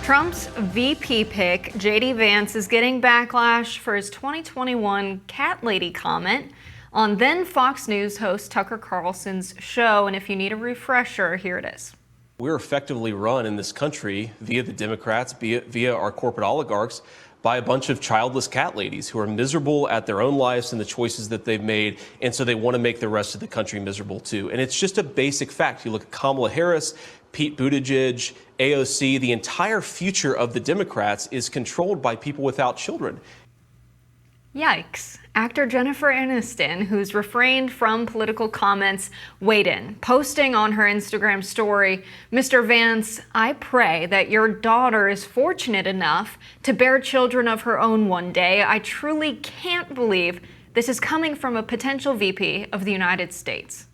Trump's VP pick, J.D. Vance, is getting backlash for his 2021 cat lady comment on then Fox News host Tucker Carlson's show. And if you need a refresher, here it is. We're effectively run in this country via the Democrats, via our corporate oligarchs, by a bunch of childless cat ladies who are miserable at their own lives and the choices that they've made. And so they want to make the rest of the country miserable, too. And it's just a basic fact. You look at Kamala Harris, Pete Buttigieg, AOC, the entire future of the Democrats is controlled by people without children. Yikes. Actor Jennifer Aniston, who's refrained from political comments, weighed in, posting on her Instagram story, "Mr. Vance, I pray that your daughter is fortunate enough to bear children of her own one day. I truly can't believe this is coming from a potential VP of the United States."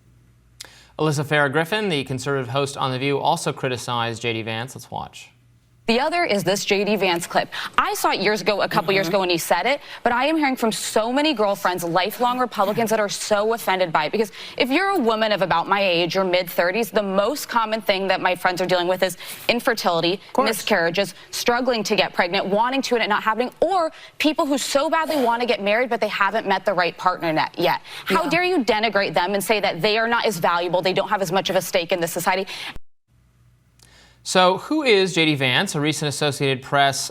Alyssa Farah-Griffin, the conservative host on The View, also criticized J.D. Vance. Let's watch. The other is this J.D. Vance clip. I saw it years ago, a couple years ago when he said it, but I am hearing from so many girlfriends, lifelong Republicans, that are so offended by it. Because if you're a woman of about my age or mid-30s, the most common thing that my friends are dealing with is infertility, miscarriages, struggling to get pregnant, wanting to and it not happening, or people who so badly want to get married but they haven't met the right partner yet. How dare you denigrate them and say that they are not as valuable, they don't have as much of a stake in this society? So who is J.D. Vance? A recent Associated Press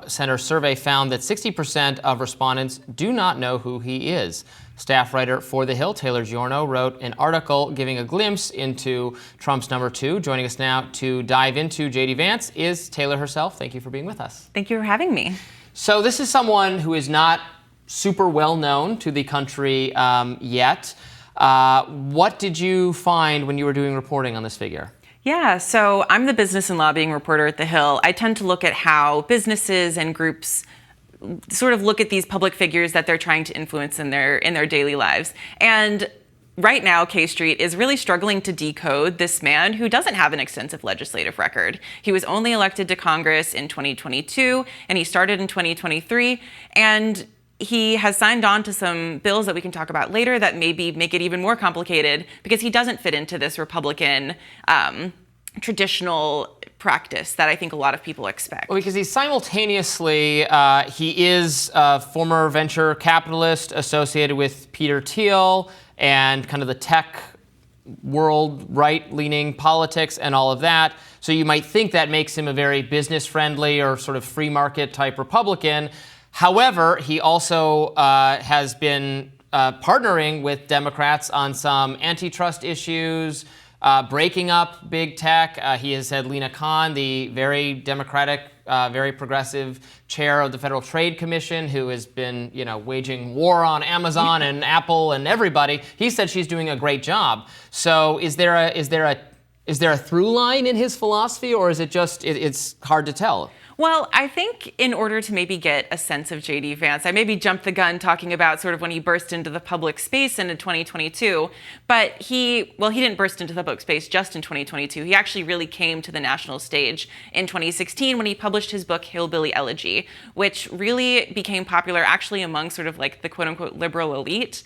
Center survey found that 60% of respondents do not know who he is. Staff writer for The Hill, Taylor Giorno, wrote an article giving a glimpse into Trump's number two. Joining us now to dive into J.D. Vance is Taylor herself. Thank you for being with us. Thank you for having me. So this is someone who is not super well known to the country yet. What did you find when you were doing reporting on this figure? Yeah, so I'm the business and lobbying reporter at The Hill. I tend to look at how businesses and groups sort of look at these public figures that they're trying to influence in their daily lives. And right now, K Street is really struggling to decode this man who doesn't have an extensive legislative record. He was only elected to Congress in 2022, and he started in 2023. And he has signed on to some bills that we can talk about later that maybe make it even more complicated because he doesn't fit into this Republican traditional practice that I think a lot of people expect. Well, because he's simultaneously, he is a former venture capitalist associated with Peter Thiel and kind of the tech world, right-leaning politics and all of that. So you might think that makes him a very business-friendly or sort of free market type Republican. However, he also has been partnering with Democrats on some antitrust issues, breaking up big tech. He has had Lina Khan, the very Democratic, very progressive chair of the Federal Trade Commission, who has been, waging war on Amazon and Apple and everybody. He said she's doing a great job. So is there a through line in his philosophy, or is it just it's hard to tell? Well, I think in order to maybe get a sense of J.D. Vance, I maybe jumped the gun talking about sort of when he burst into the public space in 2022, but he didn't burst into the public space just in 2022. He actually really came to the national stage in 2016 when he published his book, Hillbilly Elegy, which really became popular actually among sort of like the quote unquote liberal elite,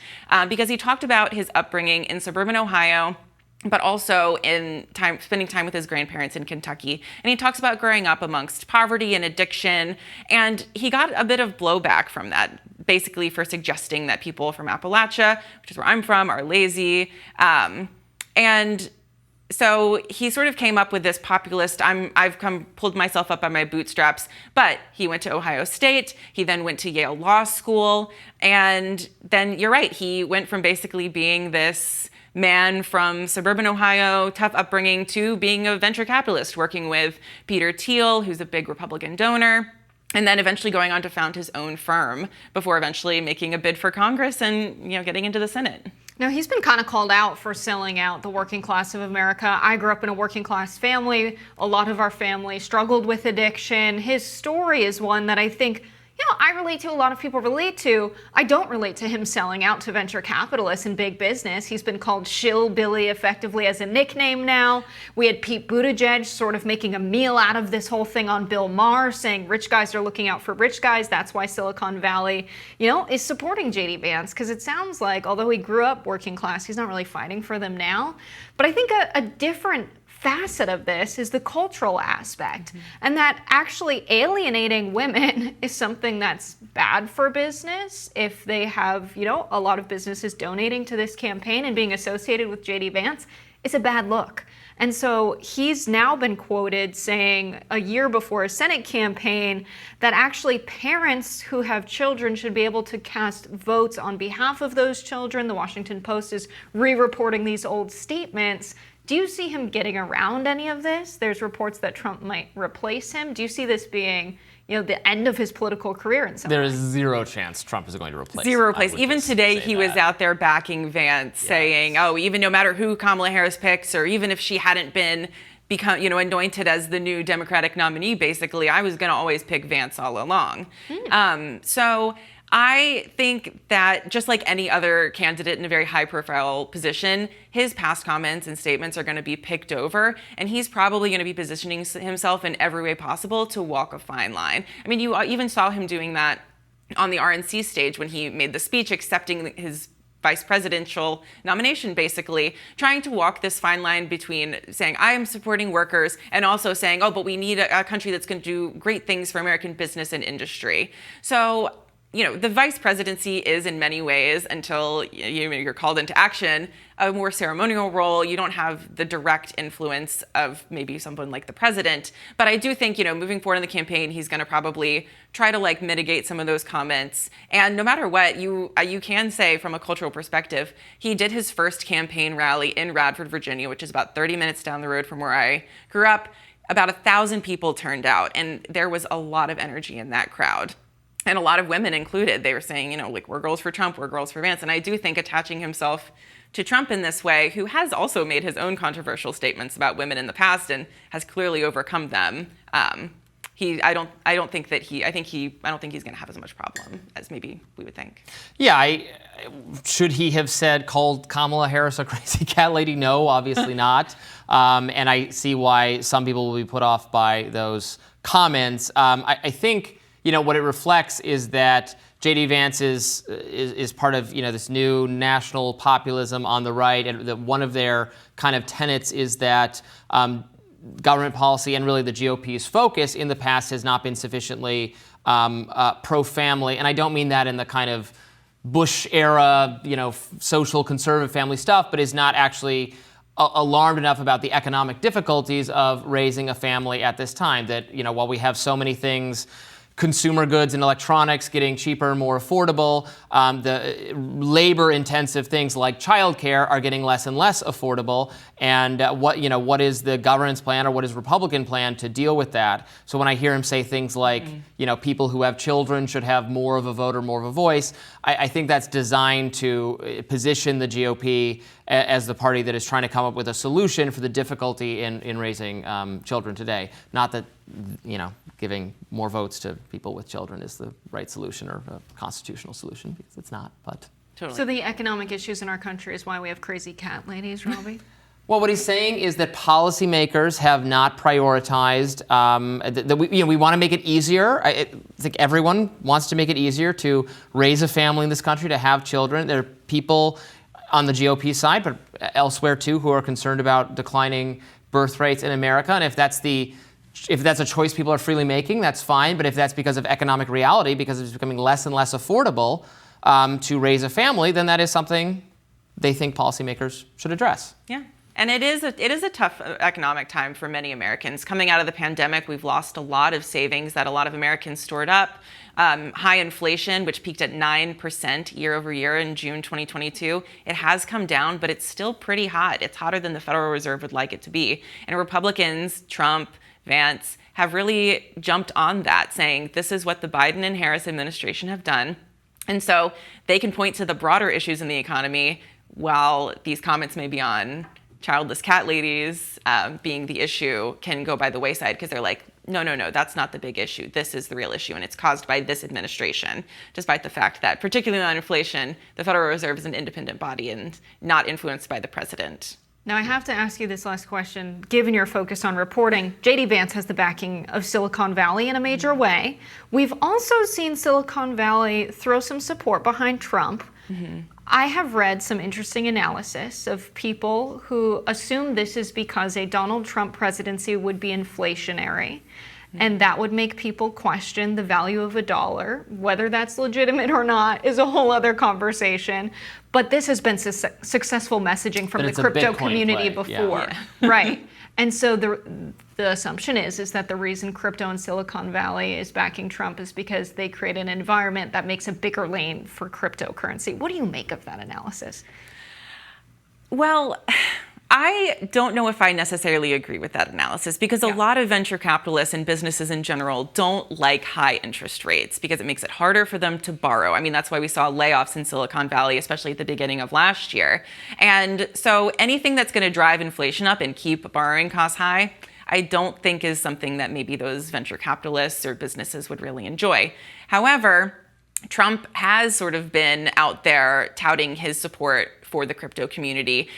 because he talked about his upbringing in suburban Ohio, but also spending time with his grandparents in Kentucky. And he talks about growing up amongst poverty and addiction. And he got a bit of blowback from that, basically for suggesting that people from Appalachia, which is where I'm from, are lazy. And so he sort of came up with this populist, pulled myself up by my bootstraps, but he went to Ohio State. He then went to Yale Law School. And then you're right, he went from basically being this man from suburban Ohio, tough upbringing, to being a venture capitalist, working with Peter Thiel, who's a big Republican donor, and then eventually going on to found his own firm before eventually making a bid for Congress and getting into the Senate. Now, he's been kind of called out for selling out the working class of America. I grew up in a working class family. A lot of our family struggled with addiction. His story is one that I think I relate to, a lot of people relate to. I don't relate to him selling out to venture capitalists and big business. He's been called Shillbilly effectively as a nickname now. We had Pete Buttigieg sort of making a meal out of this whole thing on Bill Maher, saying rich guys are looking out for rich guys. That's why Silicon Valley, is supporting J.D. Vance, because it sounds like, although he grew up working class, he's not really fighting for them now. But I think a different facet of this is the cultural aspect, and that actually alienating women is something that's bad for business. If they have, a lot of businesses donating to this campaign and being associated with J.D. Vance, it's a bad look. And so he's now been quoted saying a year before a Senate campaign that actually parents who have children should be able to cast votes on behalf of those children. The Washington Post is re-reporting these old statements. Do you see him getting around any of this? There's reports that Trump might replace him. Do you see this being, the end of his political career in some way? There is zero chance Trump is going to replace him. Zero replace. Even today, he was out there backing Vance, saying, even no matter who Kamala Harris picks, or even if she hadn't been anointed as the new Democratic nominee, basically, I was going to always pick Vance all along. So I think that just like any other candidate in a very high-profile position, his past comments and statements are going to be picked over, and he's probably going to be positioning himself in every way possible to walk a fine line. I mean, you even saw him doing that on the RNC stage when he made the speech accepting his vice presidential nomination, basically trying to walk this fine line between saying, I am supporting workers, and also saying, but we need a country that's going to do great things for American business and industry. So the vice presidency is in many ways, until you're called into action, a more ceremonial role. You don't have the direct influence of maybe someone like the president. But I do think, moving forward in the campaign, he's going to probably try to mitigate some of those comments. And no matter what, you can say from a cultural perspective, he did his first campaign rally in Radford, Virginia, which is about 30 minutes down the road from where I grew up. About 1,000 people turned out, and there was a lot of energy in that crowd. And a lot of women included. They were saying, we're girls for Trump, we're girls for Vance. And I do think attaching himself to Trump in this way, who has also made his own controversial statements about women in the past and has clearly overcome them, I don't think he's going to have as much problem as maybe we would think. Yeah, should he have called Kamala Harris a crazy cat lady? No, obviously not. And I see why some people will be put off by those comments. I think what it reflects is that J.D. Vance is part of this new national populism on the right, and that one of their kind of tenets is that government policy and really the GOP's focus in the past has not been sufficiently pro-family, and I don't mean that in the kind of Bush era, social conservative family stuff, but is not actually alarmed enough about the economic difficulties of raising a family at this time. That while we have so many things, consumer goods and electronics getting cheaper and more affordable, the labor-intensive things like childcare are getting less and less affordable. And what is the government's plan, or what is Republican plan to deal with that? So when I hear him say things like, people who have children should have more of a vote or more of a voice, I think that's designed to position the GOP as the party that is trying to come up with a solution for the difficulty in raising children today. Not that giving more votes to people with children is the right solution or a constitutional solution, because it's not. But totally. So the economic issues in our country is why we have crazy cat ladies, Robbie? Well, what he's saying is that policymakers have not prioritized. We want to make it easier. I think everyone wants to make it easier to raise a family in this country, to have children. There are people on the GOP side, but elsewhere too, who are concerned about declining birth rates in America. And if that's a choice people are freely making, that's fine. But if that's because of economic reality, because it's becoming less and less affordable to raise a family, then that is something they think policymakers should address. Yeah. And it is a tough economic time for many Americans. Coming out of the pandemic, we've lost a lot of savings that a lot of Americans stored up. High inflation, which peaked at 9% year over year in June 2022. It has come down, but it's still pretty hot. It's hotter than the Federal Reserve would like it to be. And Republicans, Trump, Vance, have really jumped on that, saying this is what the Biden and Harris administration have done. And so they can point to the broader issues in the economy, while these comments may be on childless cat ladies being the issue, can go by the wayside, because they're like, no, that's not the big issue. This is the real issue, and it's caused by this administration, despite the fact that, particularly on inflation, the Federal Reserve is an independent body and not influenced by the president. Now, I have to ask you this last question. Given your focus on reporting, J.D. Vance has the backing of Silicon Valley in a major way. We've also seen Silicon Valley throw some support behind Trump. I have read some interesting analysis of people who assume this is because a Donald Trump presidency would be inflationary. And that would make people question the value of a dollar. Whether that's legitimate or not is a whole other conversation. But this has been successful messaging from the crypto community before. Right. And so the assumption is that the reason crypto in Silicon Valley is backing Trump is because they create an environment that makes a bigger lane for cryptocurrency. What do you make of that analysis? Well, I don't know if I necessarily agree with that analysis, because a lot of venture capitalists and businesses in general don't like high interest rates because it makes it harder for them to borrow. I mean, that's why we saw layoffs in Silicon Valley, especially at the beginning of last year. And so anything that's going to drive inflation up and keep borrowing costs high, I don't think is something that maybe those venture capitalists or businesses would really enjoy. However, Trump has sort of been out there touting his support for the crypto community.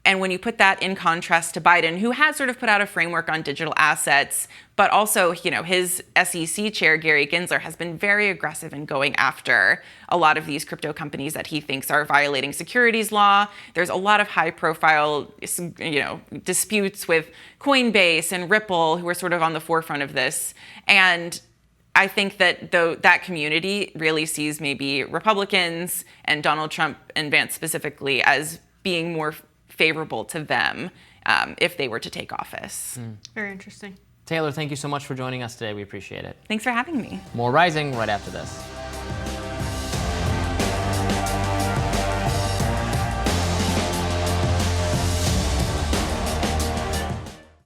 And when you put that in contrast to Biden, who has sort of put out a framework on digital assets, but also, his SEC chair, Gary Gensler, has been very aggressive in going after a lot of these crypto companies that he thinks are violating securities law. There's a lot of high-profile, disputes with Coinbase and Ripple, who are sort of on the forefront of this. And I think that that community really sees maybe Republicans and Donald Trump and Vance specifically as being more favorable to them if they were to take office. Very interesting. Taylor, thank you so much for joining us today. We appreciate it. Thanks for having me. More Rising right after this.